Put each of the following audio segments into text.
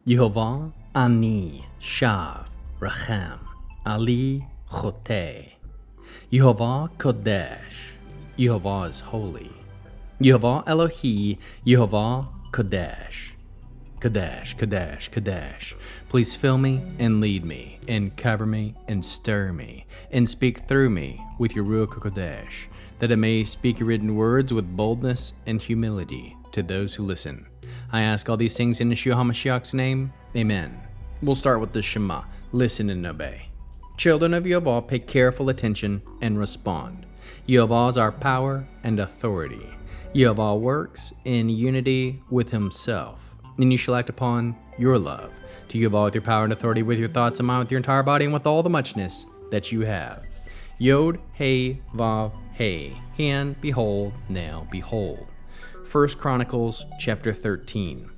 Yehovah Ani Shav Rachem Ali Chote. Yehovah Kodesh. Yehovah is holy. Yehovah Elohi. Yehovah Kodesh. Kodesh, Kodesh, Kodesh. Please fill me and lead me, and cover me and stir me, and speak through me with your Ruach HaKodesh, that I may speak your written words with boldness and humility to those who listen. I ask all these things in Yeshua HaMashiach's name. Amen. We'll start with the Shema. Listen and obey. Children of Yehovah, pay careful attention and respond. Yehovah is our power and authority. Yehovah works in unity with himself. And you shall act upon your love to Yehovah with your power and authority, with your thoughts and mind, with your entire body, and with all the muchness that you have. Yod, Hey, Vav, Hey. Hand, behold, now, behold. 1 Chronicles chapter 13.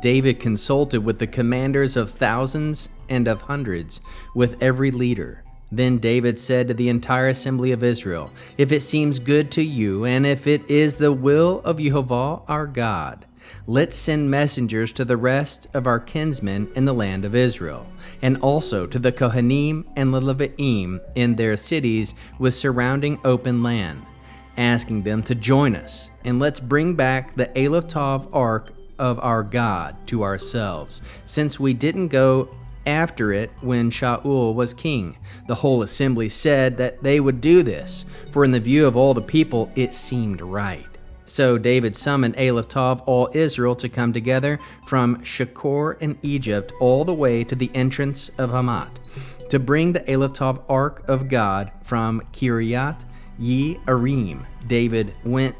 David consulted with the commanders of thousands and of hundreds, with every leader. Then David said to the entire assembly of Israel, "If it seems good to you, and if it is the will of Yehovah our God, let's send messengers to the rest of our kinsmen in the land of Israel, and also to the Kohanim and the Levi'im in their cities with surrounding open land, asking them to join us, and let's bring back the Aleph Tav Ark of our God to ourselves, since we didn't go after it when Shaul was king." The whole assembly said that they would do this, for in the view of all the people it seemed right. So David summoned Aleph Tav all Israel to come together from Shakor in Egypt all the way to the entrance of Hamat, to bring the Aleph Tav Ark of God from Kiryat Yearim. David went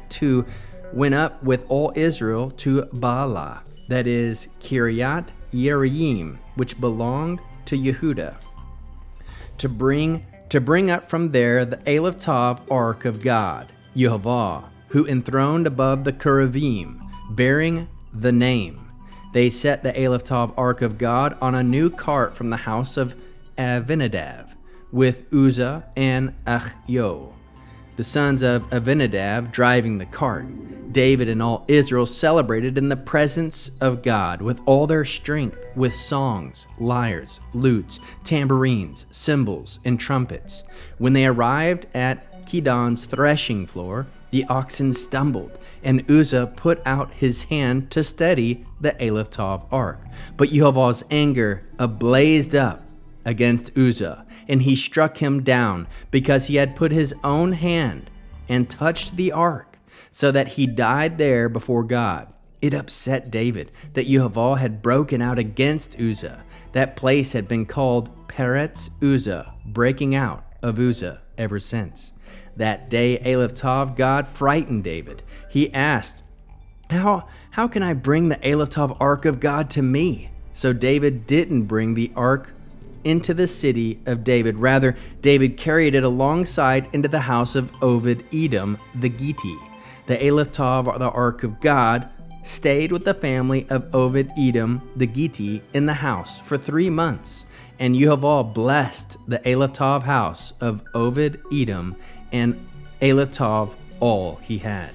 up with all Israel to Baalah, that is Kiryat Yearim, which belonged to Yehudah, to bring up from there the Aleph Tav Ark of God, Yehovah, who enthroned above the cherubim, bearing the name. They set the Aleph Tav Ark of God on a new cart from the house of Abinadab, with Uzza and Achio, the sons of Abinadab, driving the cart. David and all Israel celebrated in the presence of God with all their strength, with songs, lyres, lutes, tambourines, cymbals, and trumpets. When they arrived at Kidon's threshing floor, the oxen stumbled, and Uzza put out his hand to steady the Aleph Tav Ark. But Yehovah's anger blazed up against Uzza, and he struck him down, because he had put his own hand and touched the ark, so that he died there before God. It upset David that Yehovah had broken out against Uzza. That place had been called Peretz Uzza, breaking out of Uzza, ever since. That day Aleph Tav God frightened David. He asked, How can I bring the Aleph Tav Ark of God to me? So David didn't bring the ark into the city of David. Rather, David carried it alongside into the house of Obed-Edom the Gittite. The Aleph Tav, the Ark of God, stayed with the family of Obed-Edom the Gittite in the house for 3 months. And Yehovah blessed the Aleph Tav house of Obed-Edom and Aleph Tav all he had.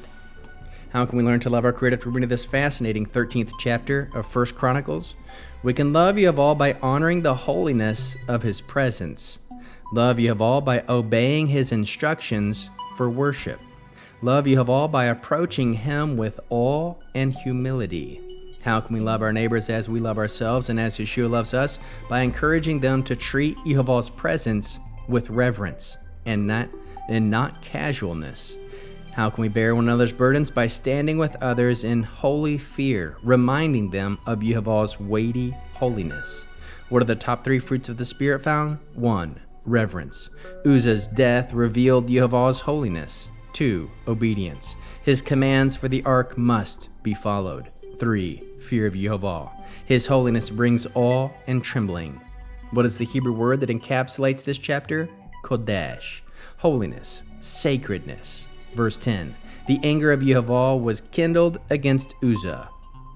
How can we learn to love our Creator through reading this fascinating 13th chapter of 1 Chronicles? We can love Yehovah by honoring the holiness of his presence. Love Yehovah by obeying his instructions for worship. Love Yehovah by approaching him with awe and humility. How can we love our neighbors as we love ourselves and as Yeshua loves us? By encouraging them to treat Yehovah's presence with reverence and not casualness. How can we bear one another's burdens? By standing with others in holy fear, reminding them of Yehovah's weighty holiness. What are the top 3 fruits of the Spirit found? 1. Reverence. Uzza's death revealed Yehovah's holiness. 2. Obedience. His commands for the ark must be followed. 3. Fear of Yehovah. His holiness brings awe and trembling. What is the Hebrew word that encapsulates this chapter? Kodesh. Holiness, sacredness. Verse 10. The anger of Yehovah was kindled against Uzza.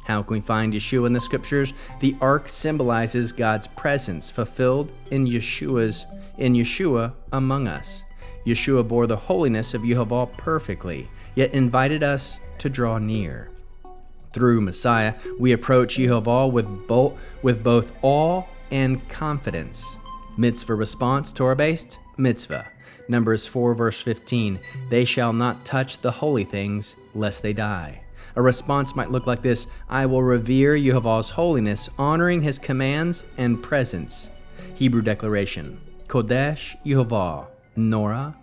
How can we find Yeshua in the scriptures? The ark symbolizes God's presence fulfilled in Yeshua among us. Yeshua bore the holiness of Yehovah perfectly, yet invited us to draw near. Through Messiah, we approach Yehovah with both awe and confidence. Mitzvah response, Torah-based, mitzvah. Numbers 4, verse 15, they shall not touch the holy things, lest they die. A response might look like this: I will revere Yehovah's holiness, honoring his commands and presence. Hebrew declaration, Kodesh Yehovah, nora,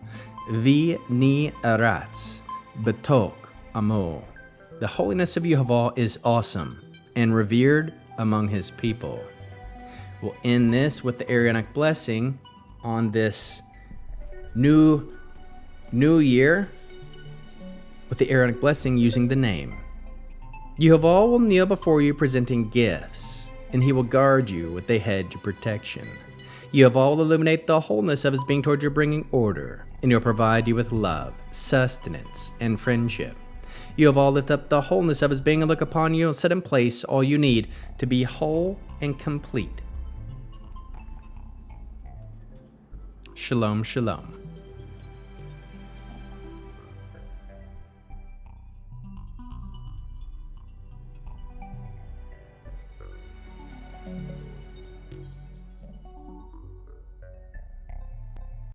vi ni aratz, betok amo. The holiness of Yehovah is awesome and revered among his people. We'll end this with the Aaronic blessing on this new year, with the Aaronic blessing using the name. Yehovah will kneel before you presenting gifts, and he will guard you with a hedge of protection. Yehovah will illuminate the wholeness of his being toward your bringing order, and he'll provide you with love, sustenance, and friendship. Yehovah will lift up the wholeness of his being and look upon you and set in place all you need to be whole and complete. Shalom, shalom.